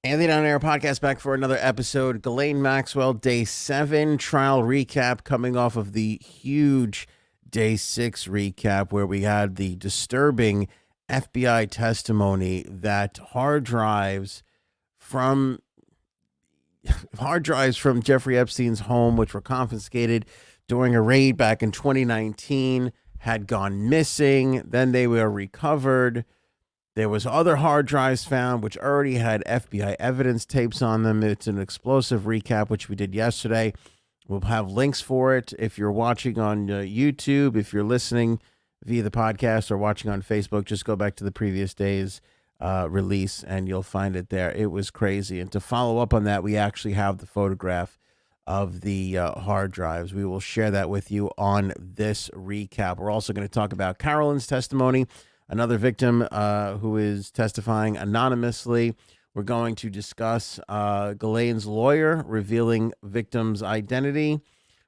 Anthony on Air podcast back for another episode. Ghislaine Maxwell, day 7 trial recap coming off of the huge day 6 recap where we had the disturbing FBI testimony that hard drives from Jeffrey Epstein's home, which were confiscated during a raid back in 2019, had gone missing. Then they were recovered. There was other hard drives found, which already had FBI evidence tapes on them. It's an explosive recap, which we did yesterday. We'll have links for it if you're watching on YouTube. If you're listening via the podcast or watching on Facebook, just go back to the previous day's release and you'll find it there. It was crazy. And to follow up on that, we actually have the photograph of the hard drives. We will share that with you on this recap. We're also going to talk about Carolyn's testimony, another victim who is testifying anonymously. We're going to discuss Ghislaine's lawyer revealing victim's identity.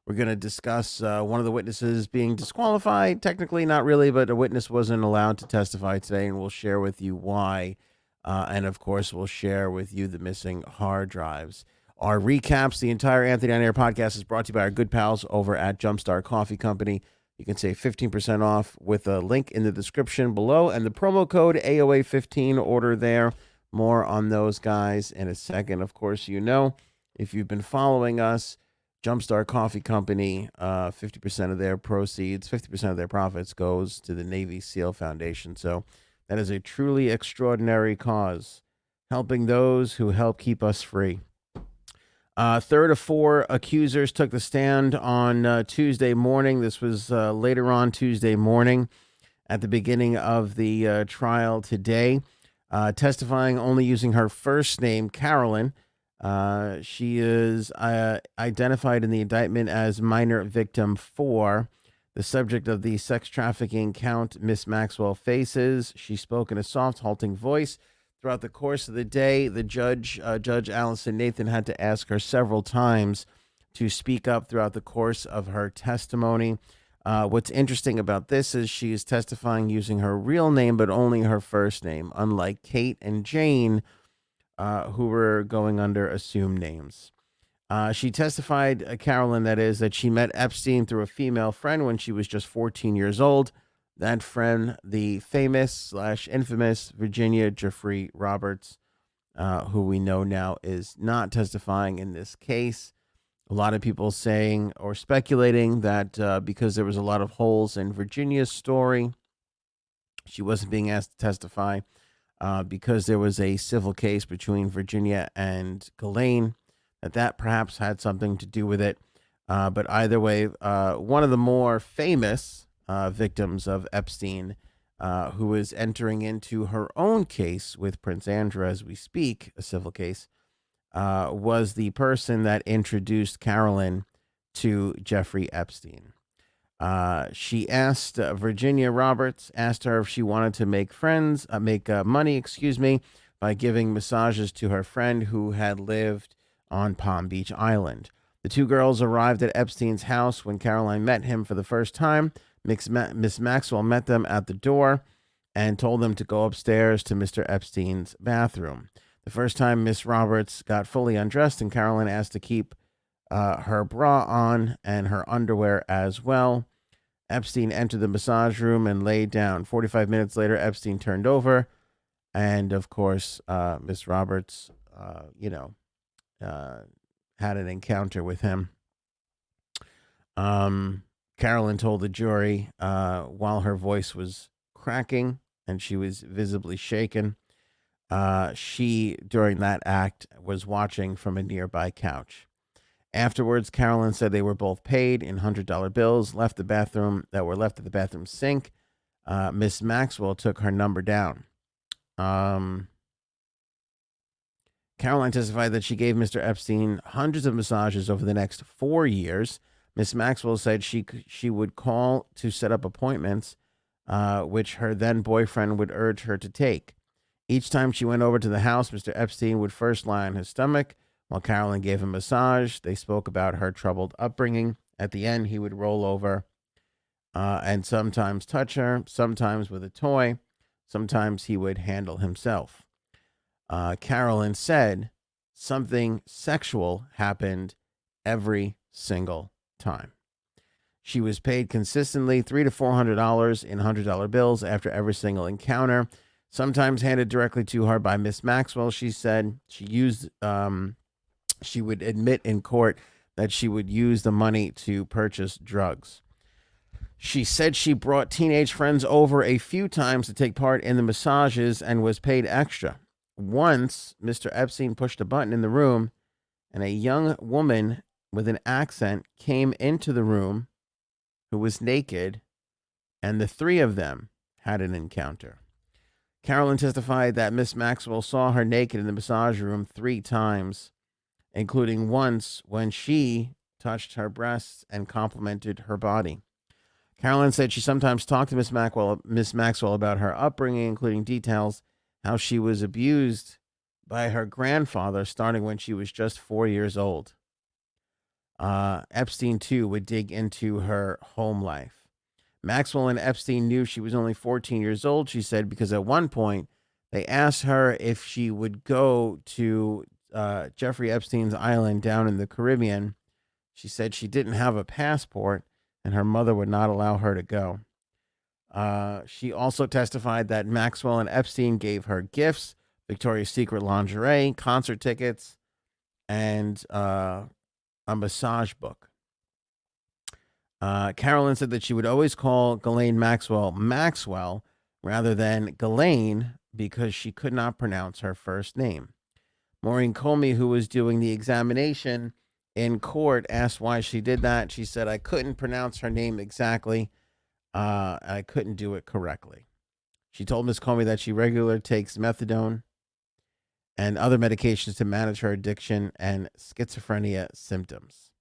We're going to discuss one of the witnesses being disqualified. Technically, not really, but a witness wasn't allowed to testify today, and we'll share with you why. And, of course, we'll share with you the missing hard drives. Our recaps, the entire Anthony on Air podcast is brought to you by our good pals over at Jumpstart Coffee Company. You can save 15% off with a link in the description below and the promo code AOA15. Order there. More on those guys in a second. Of course, you know, if you've been following us, Jumpstart Coffee Company, 50% of their proceeds, 50% of their profits goes to the Navy SEAL Foundation. So that is a truly extraordinary cause, helping those who help keep us free. Third of 4 accusers took the stand on Tuesday morning. This was later on Tuesday morning at the beginning of the trial today, testifying only using her first name, Carolyn. She is identified in the indictment as minor victim 4, the subject of the sex trafficking count Miss Maxwell faces. She spoke in a soft, halting voice. Throughout the course of the day, the Judge Allison Nathan, had to ask her several times to speak up throughout the course of her testimony. What's interesting about this is she is testifying using her real name, but only her first name, unlike Kate and Jane, who were going under assumed names. She testified, Carolyn, that is, that she met Epstein through a female friend when she was just 14 years old. That friend, the famous/infamous Virginia Jeffrey Roberts, who we know now is not testifying in this case. A lot of people saying or speculating that because there was a lot of holes in Virginia's story, she wasn't being asked to testify because there was a civil case between Virginia and Ghislaine, that perhaps had something to do with it. But either way, one of the more famous victims of Epstein, who is entering into her own case with Prince Andrew as we speak, a civil case, was the person that introduced Carolyn to Jeffrey Epstein. She asked Virginia Roberts, asked her if she wanted to make money, by giving massages to her friend who had lived on Palm Beach Island. The two girls arrived at Epstein's house when Caroline met him for the first time. Miss Maxwell met them at the door and told them to go upstairs to Mr. Epstein's bathroom. The first time Miss Roberts got fully undressed and Caroline asked to keep her bra on and her underwear as well. Epstein entered the massage room and laid down. 45 minutes later, Epstein turned over. And, of course, Miss Roberts, had an encounter with him. Carolyn told the jury while her voice was cracking and she was visibly shaken, she, during that act, was watching from a nearby couch. Afterwards, Carolyn said they were both paid in $100 bills, left at the bathroom sink. Miss Maxwell took her number down. Caroline testified that she gave Mr. Epstein hundreds of massages over the next 4 years. Miss Maxwell said she would call to set up appointments, which her then boyfriend would urge her to take. Each time she went over to the house, Mr. Epstein would first lie on his stomach while Carolyn gave him a massage. They spoke about her troubled upbringing. At the end, he would roll over and sometimes touch her, sometimes with a toy, sometimes he would handle himself. Carolyn said something sexual happened every single time. She was paid consistently $300 to $400 in $100 bills after every single encounter, sometimes handed directly to her by Miss Maxwell. She said she would admit in court that she would use the money to purchase drugs. She said she brought teenage friends over a few times to take part in the massages and was paid extra. Once, Mr. Epstein pushed a button in the room, and a young woman with an accent came into the room who was naked, and the three of them had an encounter. Carolyn testified that Miss Maxwell saw her naked in the massage room 3 times, including once when she touched her breasts and complimented her body. Carolyn said she sometimes talked to Miss Maxwell about her upbringing, including details how she was abused by her grandfather starting when she was just 4 years old. Epstein, too, would dig into her home life. Maxwell and Epstein knew she was only 14 years old, she said, because at one point they asked her if she would go to Jeffrey Epstein's island down in the Caribbean. She said she didn't have a passport and her mother would not allow her to go. She also testified that Maxwell and Epstein gave her gifts, Victoria's Secret lingerie, concert tickets, and a massage book. Carolyn said that she would always call Ghislaine Maxwell rather than Ghislaine because she could not pronounce her first name. Maureen Comey, who was doing the examination in court, asked why she did that. She said, I couldn't pronounce her name exactly. I couldn't do it correctly. She told Ms. Comey that she regularly takes methadone and other medications to manage her addiction and schizophrenia symptoms.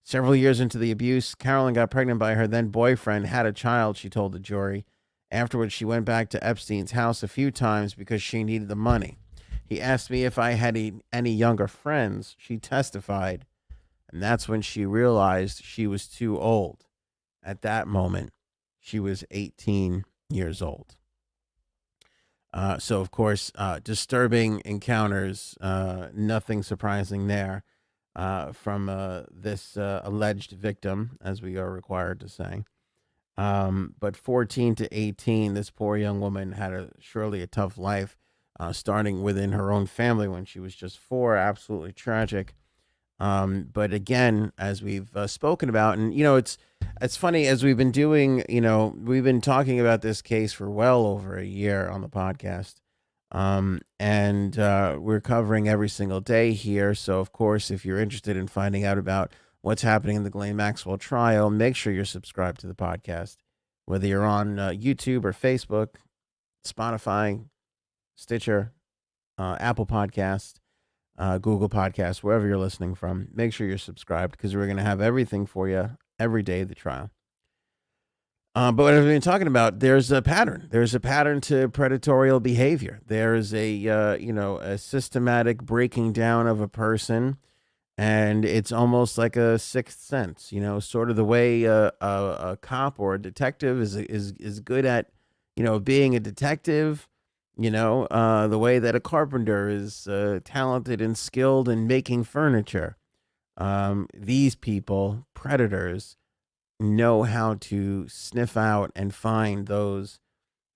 Several years into the abuse, Carolyn got pregnant by her then boyfriend, had a child, she told the jury. Afterwards, she went back to Epstein's house a few times because she needed the money. He asked me if I had any younger friends, she testified, and that's when she realized she was too old. At that moment, she was 18 years old. So, of course, disturbing encounters, nothing surprising there from this alleged victim, as we are required to say. But 14 to 18, this poor young woman had surely a tough life, starting within her own family when she was just 4. Absolutely tragic. But again, as we've spoken about, and it's funny, as we've been doing, we've been talking about this case for well over a year on the podcast. And we're covering every single day here. So, of course, if you're interested in finding out about what's happening in the Ghislaine Maxwell trial, make sure you're subscribed to the podcast, whether you're on YouTube or Facebook, Spotify, Stitcher, Apple Podcast, Google Podcast, wherever you're listening from. Make sure you're subscribed because we're going to have everything for you every day of the trial. But what I've been talking about, there's a pattern. There's a pattern to predatorial behavior. There's a systematic breaking down of a person, and it's almost like a sixth sense. Sort of the way a cop or a detective is good at, being a detective. The way that a carpenter is talented and skilled in making furniture. These people, predators, know how to sniff out and find those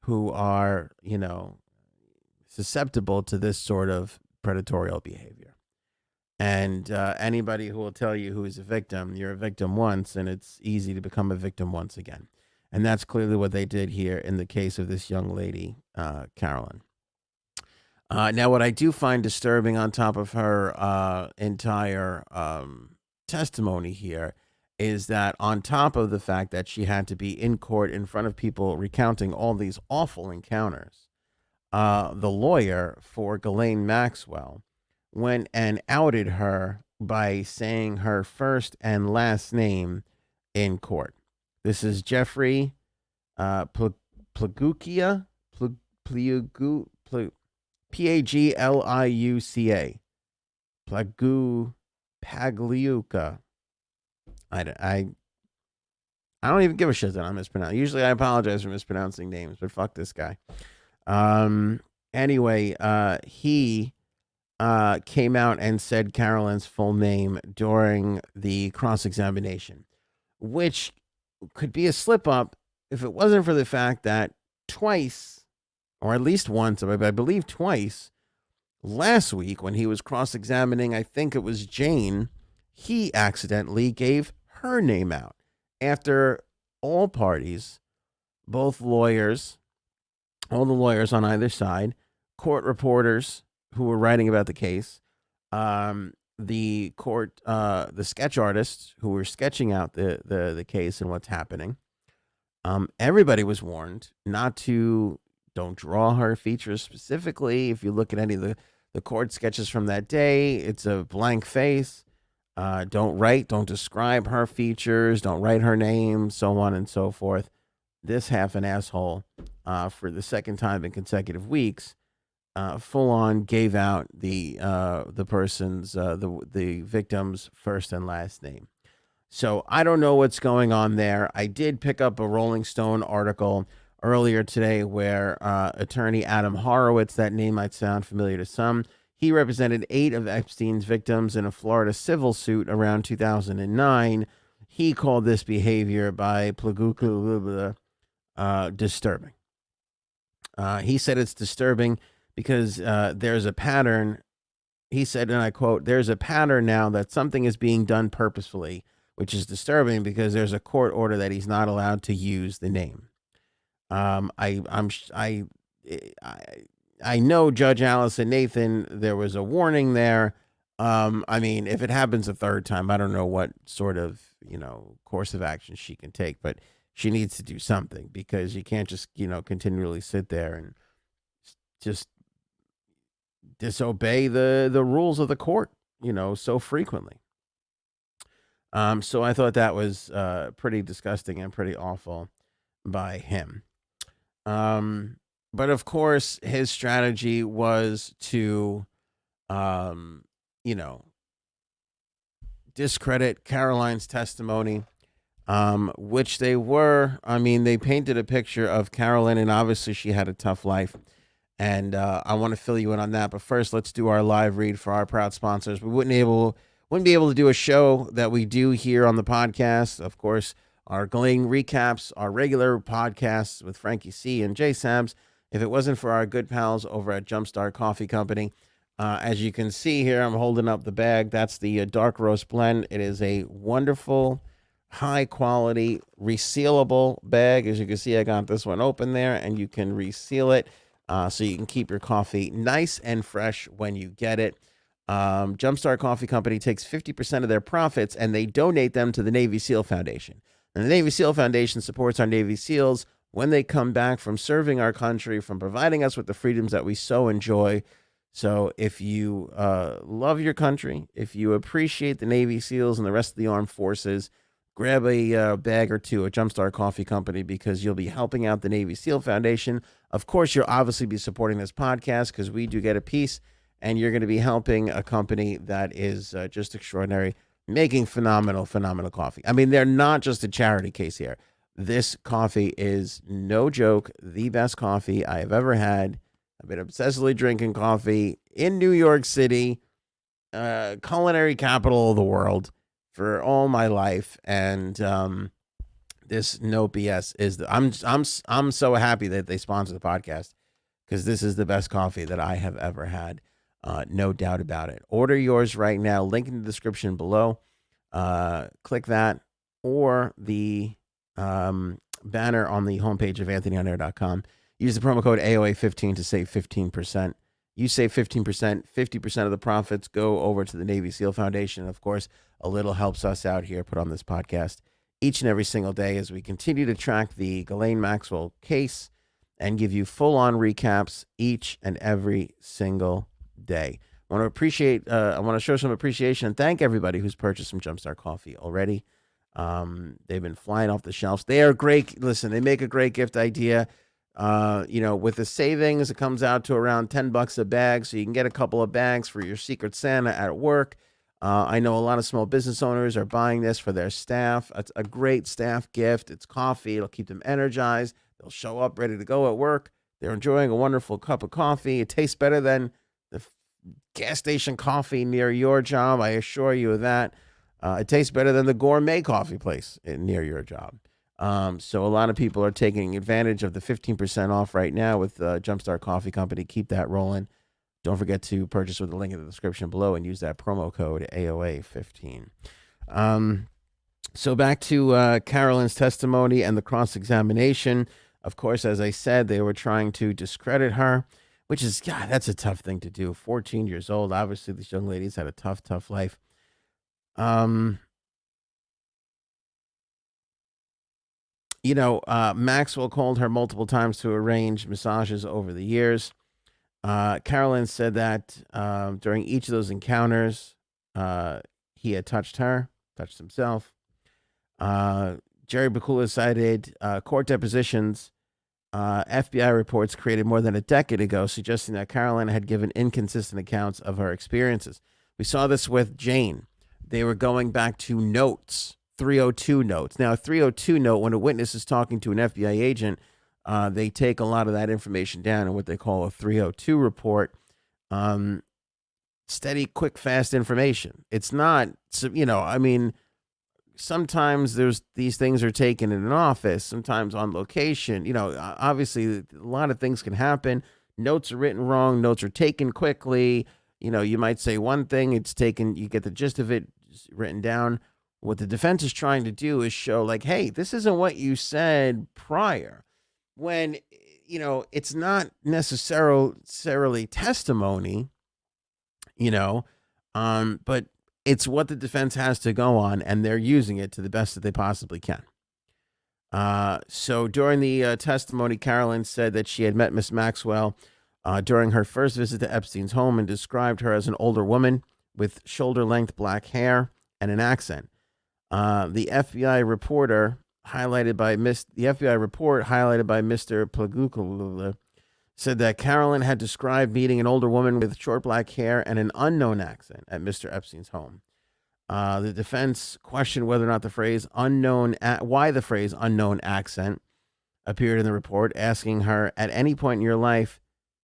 who are, susceptible to this sort of predatorial behavior. And anybody who will tell you who is a victim, you're a victim once, and it's easy to become a victim once again. And that's clearly what they did here in the case of this young lady, Carolyn. Now, what I do find disturbing on top of her entire testimony here is that on top of the fact that she had to be in court in front of people recounting all these awful encounters, the lawyer for Ghislaine Maxwell went and outed her by saying her first and last name in court. This is Jeffrey Pagliuca, Pagliuca. Pagliuca. I don't even give a shit that I'm mispronouncing. Usually I apologize for mispronouncing names, but fuck this guy. Anyway, he came out and said Carolyn's full name during the cross-examination, which could be a slip up if it wasn't for the fact that twice, or at least once, I believe twice, last week when he was cross-examining, I think it was Jane, he accidentally gave her name out after all parties, both lawyers, all the lawyers on either side, court reporters who were writing about the case, the court, the sketch artists who were sketching out the case and what's happening. Everybody was warned not to, don't draw her features specifically. If you look at any of the court sketches from that day, it's a blank face. Don't describe her features, don't write her name, so on and so forth. This half an asshole, for the second time in consecutive weeks, full on gave out the person's the victim's first and last name. So I don't know what's going on there. I did pick up a Rolling Stone article earlier today where attorney Adam Horowitz, that name might sound familiar to some, he represented 8 of Epstein's victims in a Florida civil suit around 2009. He called this behavior by disturbing. He said it's disturbing because there's a pattern. He said, and I quote, "There's a pattern now that something is being done purposefully, which is disturbing because there's a court order that he's not allowed to use the name." I know Judge Allison Nathan, there was a warning there. I mean, if it happens a third time, I don't know what sort of, course of action she can take, but she needs to do something because you can't just, continually sit there and just disobey the rules of the court, so frequently. So I thought that was pretty disgusting and pretty awful by him. But of course, his strategy was to, discredit Caroline's testimony, which they were. I mean, they painted a picture of Carolyn, and obviously she had a tough life. And I want to fill you in on that. But first, let's do our live read for our proud sponsors. We wouldn't be able to do a show that we do here on the podcast. Of course, our Ghislaine recaps, our regular podcasts with Frankie C and Jay Sabs, if it wasn't for our good pals over at Jumpstart Coffee Company. As you can see here, I'm holding up the bag. That's the dark roast blend. It is a wonderful, high quality, resealable bag. As you can see, I got this one open there, and you can reseal it so you can keep your coffee nice and fresh when you get it. Jumpstart Coffee Company takes 50% of their profits and they donate them to the Navy SEAL Foundation. And the Navy SEAL Foundation supports our Navy SEALs when they come back from serving our country, from providing us with the freedoms that we so enjoy. So if you love your country, if you appreciate the Navy SEALs and the rest of the armed forces, grab a bag or two at Jumpstart Coffee Company because you'll be helping out the Navy SEAL Foundation. Of course, you'll obviously be supporting this podcast because we do get a piece, and you're going to be helping a company that is just extraordinary, making phenomenal coffee. I mean, they're not just a charity case here. This coffee is, no joke, the best coffee I have ever had. I've been obsessively drinking coffee in New York City, culinary capital of the world, for all my life, and this no BS is I'm so happy that they sponsor the podcast because this is the best coffee that I have ever had, no doubt about it. Order yours right now. Link in the description below. Click that or the banner on the homepage of AnthonyOnAir.com. Use the promo code AOA15 to save 15%. You save 15%, 50% of the profits go over to the Navy SEAL Foundation. Of course, a little helps us out here, put on this podcast each and every single day as we continue to track the Ghislaine Maxwell case and give you full-on recaps each and every single day. I want to show some appreciation and thank everybody who's purchased some Jumpstart Coffee already. They've been flying off the shelves. They are great. Listen, they make a great gift idea. With the savings, it comes out to around $10 a bag. So you can get a couple of bags for your Secret Santa at work. I know a lot of small business owners are buying this for their staff. It's a great staff gift. It's coffee. It'll keep them energized. They'll show up ready to go at work. They're enjoying a wonderful cup of coffee. It tastes better than the gas station coffee near your job. I assure you of that. It tastes better than the gourmet coffee place near your job. So a lot of people are taking advantage of the 15% off right now with Jumpstart Coffee Company. Keep that rolling. Don't forget to purchase with the link in the description below and use that promo code AOA15. So back to Carolyn's testimony and the cross-examination. Of course, as I said, they were trying to discredit her, which is, God, that's a tough thing to do. 14 years old. Obviously, this young lady's had a tough life. Maxwell called her multiple times to arrange massages over the years. Carolyn said that during each of those encounters, he had touched her, touched himself. Jerry Bakula cited court depositions, FBI reports created more than a decade ago, suggesting that Carolyn had given inconsistent accounts of her experiences. We saw this with Jane. They were going back to notes, 302 notes. Now, a 302 note, when a witness is talking to an FBI agent, they take a lot of that information down in what they call a 302 report. Steady, quick, fast information. It's not, sometimes these things are taken in an office, sometimes on location. Obviously, a lot of things can happen. Notes are written wrong. Notes are taken quickly. You might say one thing, it's taken, you get the gist of it written down. What the defense is trying to do is show, like, hey, this isn't what you said prior. When, it's not necessarily testimony, but it's what the defense has to go on, and they're using it to the best that they possibly can. So during the testimony, Carolyn said that she had met Miss Maxwell during her first visit to Epstein's home and described her as an older woman with shoulder-length black hair and an accent. The FBI report highlighted by Mr. Plagukula said that Carolyn had described meeting an older woman with short black hair and an unknown accent at Mr. Epstein's home. The defense questioned whether or not why the phrase unknown accent appeared in the report, asking her, at any point in your life,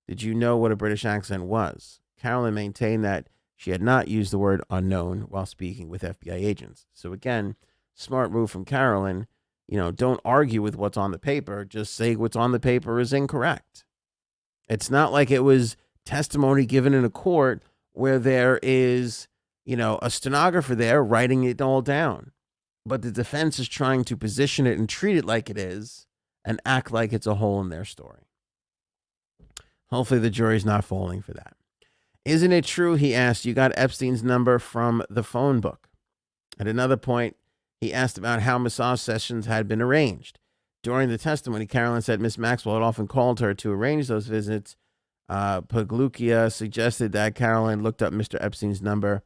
did you know what a British accent was? Carolyn maintained that she had not used the word unknown while speaking with FBI agents. So again, smart move from Carolyn. Don't argue with what's on the paper. Just say what's on the paper is incorrect. It's not like it was testimony given in a court where there is, a stenographer there writing it all down. But the defense is trying to position it and treat it like it is and act like it's a hole in their story. Hopefully the jury's not falling for that. Isn't it true, he asked, you got Epstein's number from the phone book? At another point, he asked about how massage sessions had been arranged. During the testimony, Carolyn said Miss Maxwell had often called her to arrange those visits. Paglukia suggested that Carolyn looked up Mr. Epstein's number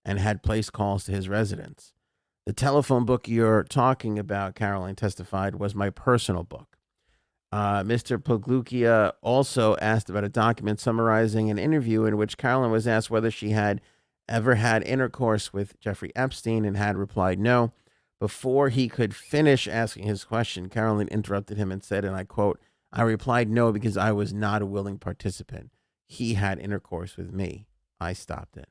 and had placed calls to his residence. The telephone book you're talking about, Carolyn testified, was my personal book. Mr. Paglukia also asked about a document summarizing an interview in which Carolyn was asked whether she had ever had intercourse with Jeffrey Epstein and had replied no. Before he could finish asking his question, Carolyn interrupted him and said, and I quote, I replied no because I was not a willing participant. He had intercourse with me. I stopped it.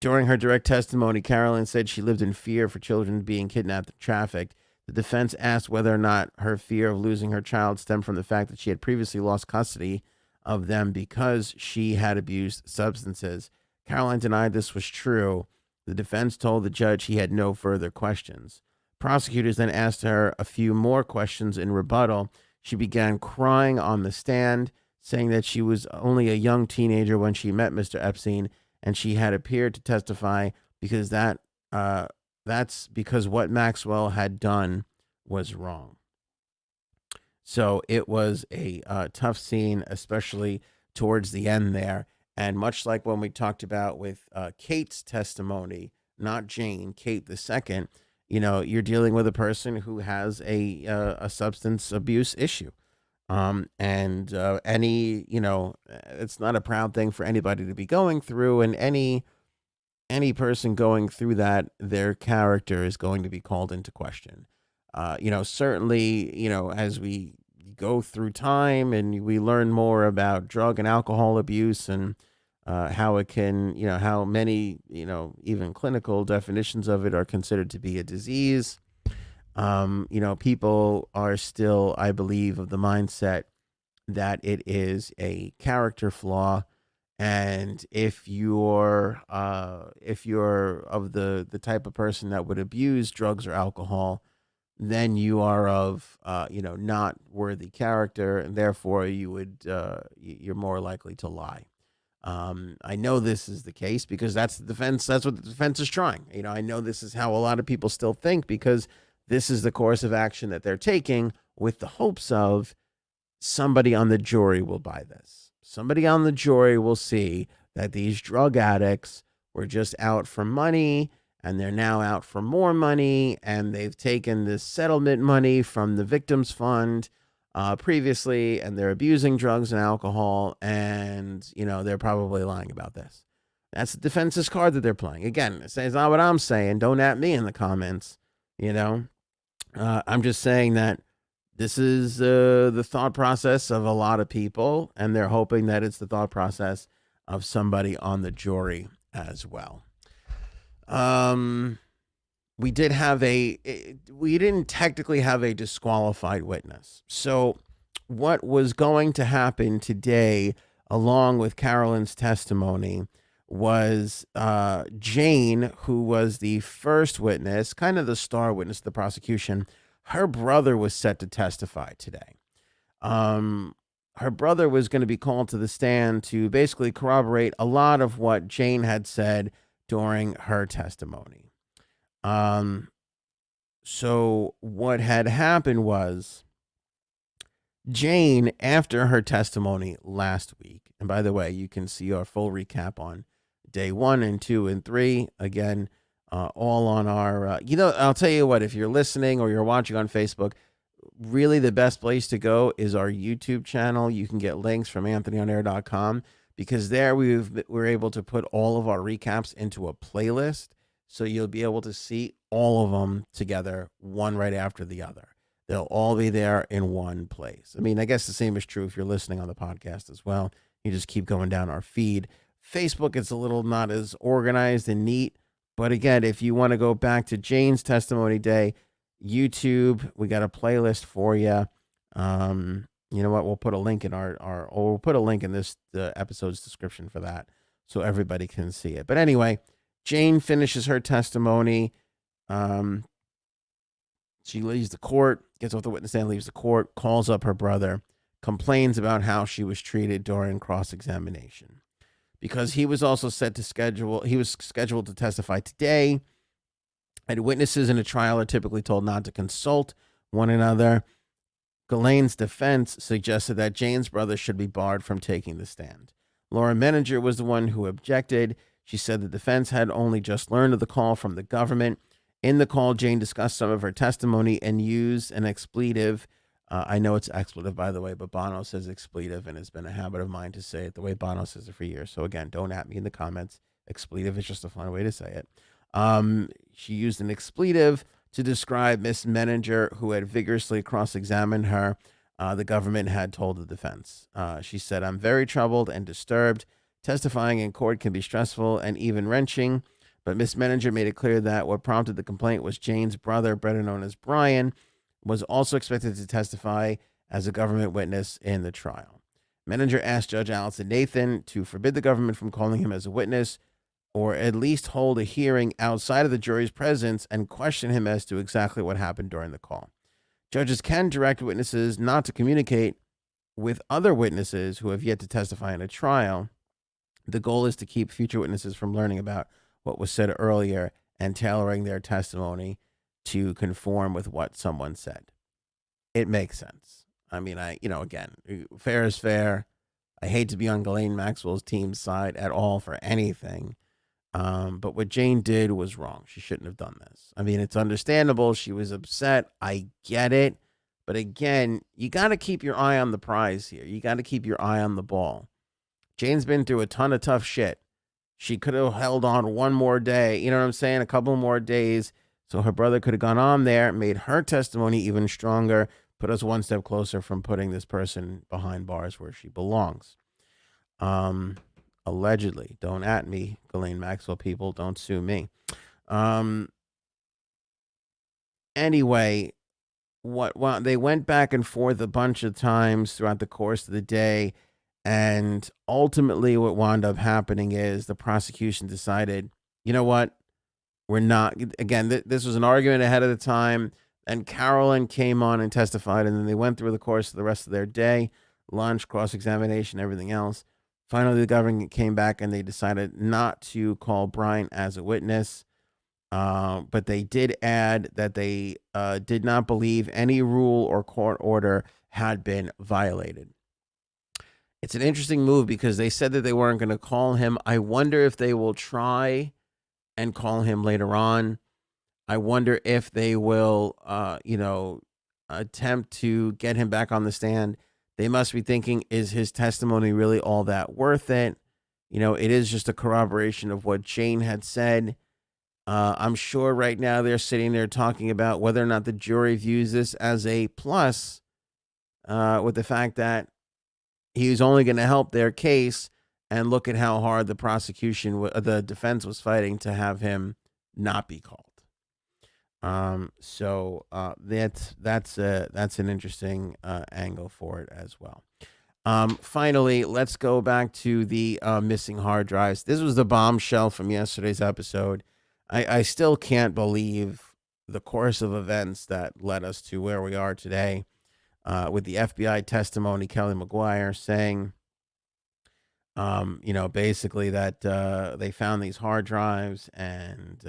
During her direct testimony, Carolyn said she lived in fear for children being kidnapped and trafficked. The defense asked whether or not her fear of losing her child stemmed from the fact that she had previously lost custody of them because she had abused substances. Carolyn denied this was true. The defense told the judge he had no further questions. Prosecutors then asked her a few more questions in rebuttal. She began crying on the stand, saying that she was only a young teenager when she met Mr. Epstein, and she had appeared to testify because that's because what Maxwell had done was wrong. So it was a tough scene, especially towards the end there. And much like when we talked about with Kate's testimony, not Jane, Kate the second, you're dealing with a person who has a substance abuse issue. It's not a proud thing for anybody to be going through, and any person going through that, their character is going to be called into question. Certainly, as we go through time and we learn more about drug and alcohol abuse and how it can, how many, even clinical definitions of it are considered to be a disease. People are still, I believe, of the mindset that it is a character flaw. And if you're of the type of person that would abuse drugs or alcohol, then you are of not worthy character, and therefore you're more likely to lie. I know this is the case because that's the defense. That's what the defense is trying. I know this is how a lot of people still think because this is the course of action that they're taking with the hopes of somebody on the jury will buy this. Somebody on the jury will see that these drug addicts were just out for money and they're now out for more money, and they've taken this settlement money from the victims fund previously, and they're abusing drugs and alcohol, and they're probably lying about this. That's the defense's card that they're playing. Again, it's not what I'm saying. Don't at me in the comments. I'm just saying that this is the thought process of a lot of people, and they're hoping that it's the thought process of somebody on the jury as well. We didn't technically have a disqualified witness. So what was going to happen today, along with Carolyn's testimony, was Jane, who was the first witness, kind of the star witness of the prosecution. Her brother was set to testify today. Her brother was going to be called to the stand to basically corroborate a lot of what Jane had said during her testimony. So what had happened was Jane, after her testimony last week, and by the way, you can see our full recap on day 1 and 2 and 3, again, all on our, I'll tell you what, if you're listening or you're watching on Facebook, really the best place to go is our YouTube channel. You can get links from anthonyonair.com because there we're able to put all of our recaps into a playlist. So you'll be able to see all of them together, one right after the other. They'll all be there in one place. I mean, I guess the same is true if you're listening on the podcast as well. You just keep going down our feed. Facebook, it's a little not as organized and neat. But again, if you want to go back to Jane's testimony day, YouTube, we got a playlist for you. You know what? We'll put a link in we'll put a link in the episode's description for that so everybody can see it. But anyway, Jane finishes her testimony. She leaves the court, gets off the witness stand, leaves the court, calls up her brother, complains about how she was treated during cross-examination. Because he was also he was scheduled to testify today. And witnesses in a trial are typically told not to consult one another. Ghislaine's defense suggested that Jane's brother should be barred from taking the stand. Laura Menninger was the one who objected. She said the defense had only just learned of the call from the government. In the call, Jane discussed some of her testimony and used an expletive. I know it's expletive, by the way, but Bono says expletive, and it's been a habit of mine to say it the way Bono says it for years. So again, don't at me in the comments. Expletive is just a fun way to say it. She used an expletive to describe Miss Menninger, who had vigorously cross-examined her. The government had told the defense. She said, "I'm very troubled and disturbed. Testifying in court can be stressful and even wrenching." But Miss Menninger made it clear that what prompted the complaint was Jane's brother, better known as Brian, was also expected to testify as a government witness in the trial. Menninger asked Judge Allison Nathan to forbid the government from calling him as a witness, or at least hold a hearing outside of the jury's presence and question him as to exactly what happened during the call. Judges can direct witnesses not to communicate with other witnesses who have yet to testify in a trial. The goal is to keep future witnesses from learning about what was said earlier and tailoring their testimony to conform with what someone said. It makes sense. I mean, again, fair is fair. I hate to be on Ghislaine Maxwell's team's side at all for anything. But what Jane did was wrong. She shouldn't have done this. I mean, it's understandable. She was upset. I get it. But again, you got to keep your eye on the prize here. You got to keep your eye on the ball. Jane's been through a ton of tough shit. She could have held on one more day. You know what I'm saying? A couple more days. So her brother could have gone on there, made her testimony even stronger, put us one step closer from putting this person behind bars where she belongs. Allegedly. Don't at me, Ghislaine Maxwell people. Don't sue me. Um, anyway, well, they went back and forth a bunch of times throughout the course of the day. And ultimately, what wound up happening is the prosecution decided, you know what? We're not, again, this was an argument ahead of the time. And Carolyn came on and testified. And then they went through the course of the rest of their day, lunch, cross examination, everything else. Finally, the government came back and they decided not to call Bryant as a witness. But they did add that they did not believe any rule or court order had been violated. It's an interesting move because they said that they weren't going to call him. I wonder if they will try and call him later on. I wonder if they will, attempt to get him back on the stand. They must be thinking, is his testimony really all that worth it? It is just a corroboration of what Jane had said. I'm sure right now they're sitting there talking about whether or not the jury views this as a plus, with the fact that he's only going to help their case, and look at how hard the defense was fighting to have him not be called. So that's an interesting angle for it as well. Finally, let's go back to the missing hard drives. This was the bombshell from yesterday's episode. I still can't believe the course of events that led us to where we are today, with the FBI testimony, Kelly McGuire saying, basically that they found these hard drives and,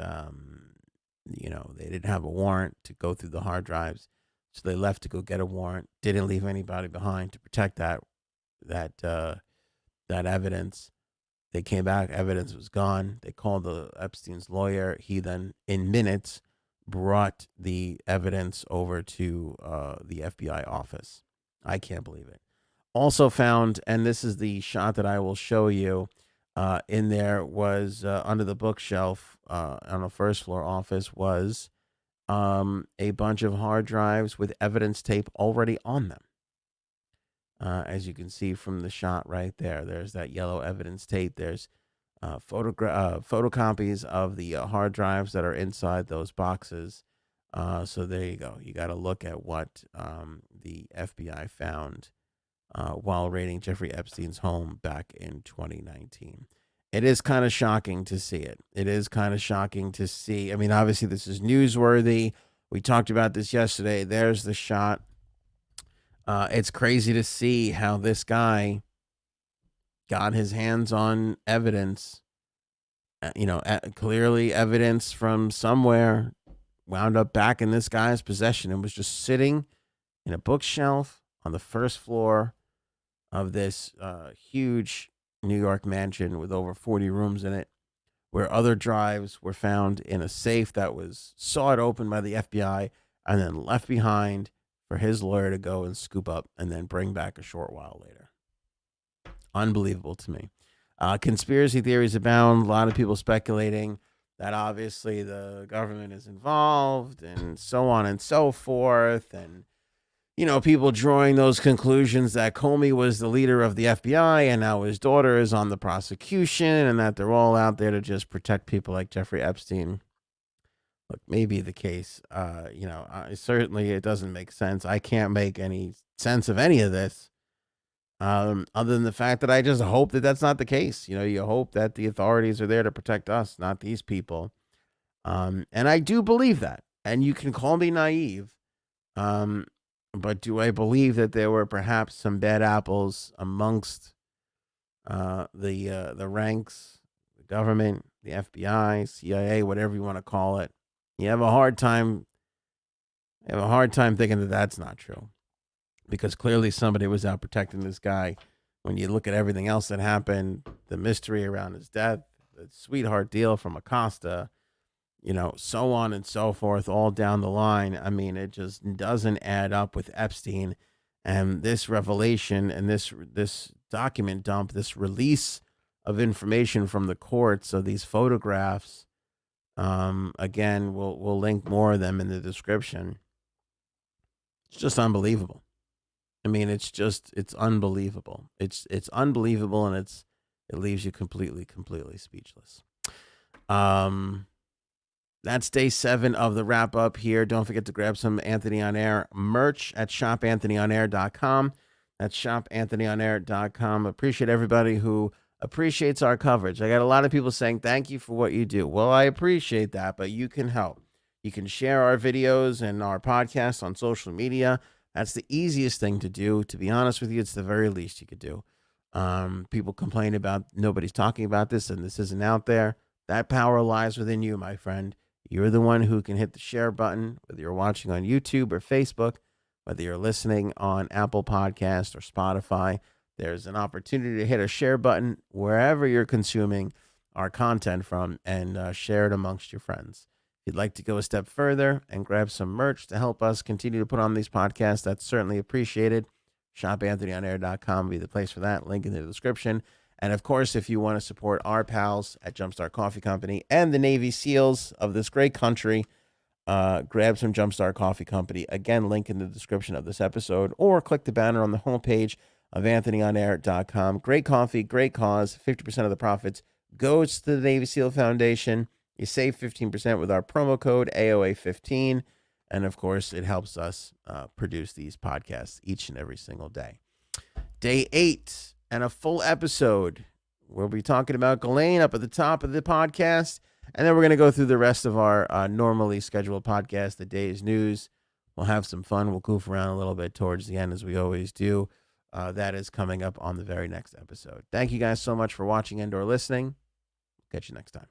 they didn't have a warrant to go through the hard drives. So they left to go get a warrant, didn't leave anybody behind to protect that evidence. They came back, evidence was gone. They called the Epstein's lawyer. He then, in minutes, brought the evidence over to the FBI office. I can't believe it. Also found, and this is the shot that I will show you, in there was, under the bookshelf on the first floor office, was a bunch of hard drives with evidence tape already on them. As you can see from the shot right there, there's that yellow evidence tape. There's photocopies of the hard drives that are inside those boxes. So there you go. You got to look at what the FBI found while raiding Jeffrey Epstein's home back in 2019. It is kind of shocking to see it. It is kind of shocking to see. I mean, obviously, this is newsworthy. We talked about this yesterday. There's the shot. It's crazy to see how this guy got his hands on evidence, clearly evidence from somewhere, wound up back in this guy's possession and was just sitting in a bookshelf on the first floor of this huge New York mansion with over 40 rooms in it, where other drives were found in a safe that was sawed open by the FBI and then left behind for his lawyer to go and scoop up and then bring back a short while later. Unbelievable to me. Conspiracy theories abound. A lot of people speculating that obviously the government is involved and so on and so forth. And, people drawing those conclusions that Comey was the leader of the FBI and now his daughter is on the prosecution and that they're all out there to just protect people like Jeffrey Epstein. Look, maybe the case, certainly it doesn't make sense. I can't make any sense of any of this, other than the fact that I just hope that that's not the case. You hope that the authorities are there to protect us, not these people. And I do believe that. And you can call me naive. But do I believe that there were perhaps some bad apples amongst the ranks, the government, the FBI, CIA, whatever you want to call it? You have a hard time thinking that that's not true, because clearly somebody was out protecting this guy. When you look at everything else that happened, the mystery around his death, the sweetheart deal from Acosta, so on and so forth, all down the line. I mean, it just doesn't add up with Epstein and this revelation and this document dump, this release of information from the courts of these photographs. Again, we'll link more of them in the description. It's just unbelievable. I mean, it's unbelievable. It's unbelievable, and it leaves you completely speechless. That's day 7 of the wrap up here. Don't forget to grab some Anthony on Air merch at shopanthonyonair.com. That's shopanthonyonair.com. Appreciate everybody who appreciates our coverage. I got a lot of people saying thank you for what you do. Well, I appreciate that, but you can help. You can share our videos and our podcasts on social media. That's the easiest thing to do. To be honest with you, it's the very least you could do. People complain about nobody's talking about this and this isn't out there. That power lies within you, my friend. You're the one who can hit the share button, whether you're watching on YouTube or Facebook, whether you're listening on Apple Podcast or Spotify. There's an opportunity to hit a share button wherever you're consuming our content from and share it amongst your friends. If you'd like to go a step further and grab some merch to help us continue to put on these podcasts, that's certainly appreciated. ShopAnthonyOnAir.com will be the place for that. Link in the description. And of course, if you want to support our pals at Jumpstart Coffee Company and the Navy SEALs of this great country, grab some Jumpstart Coffee Company. Again, link in the description of this episode, or click the banner on the homepage of AnthonyOnAir.com. Great coffee, great cause. 50% of the profits goes to the Navy SEAL Foundation. You save 15% with our promo code AOA15. And of course, it helps us produce these podcasts each and every single day. Day 8 and a full episode. We'll be talking about Ghislaine up at the top of the podcast. And then we're going to go through the rest of our normally scheduled podcast, the day's news. We'll have some fun. We'll goof around a little bit towards the end, as we always do. That is coming up on the very next episode. Thank you guys so much for watching and or listening. Catch you next time.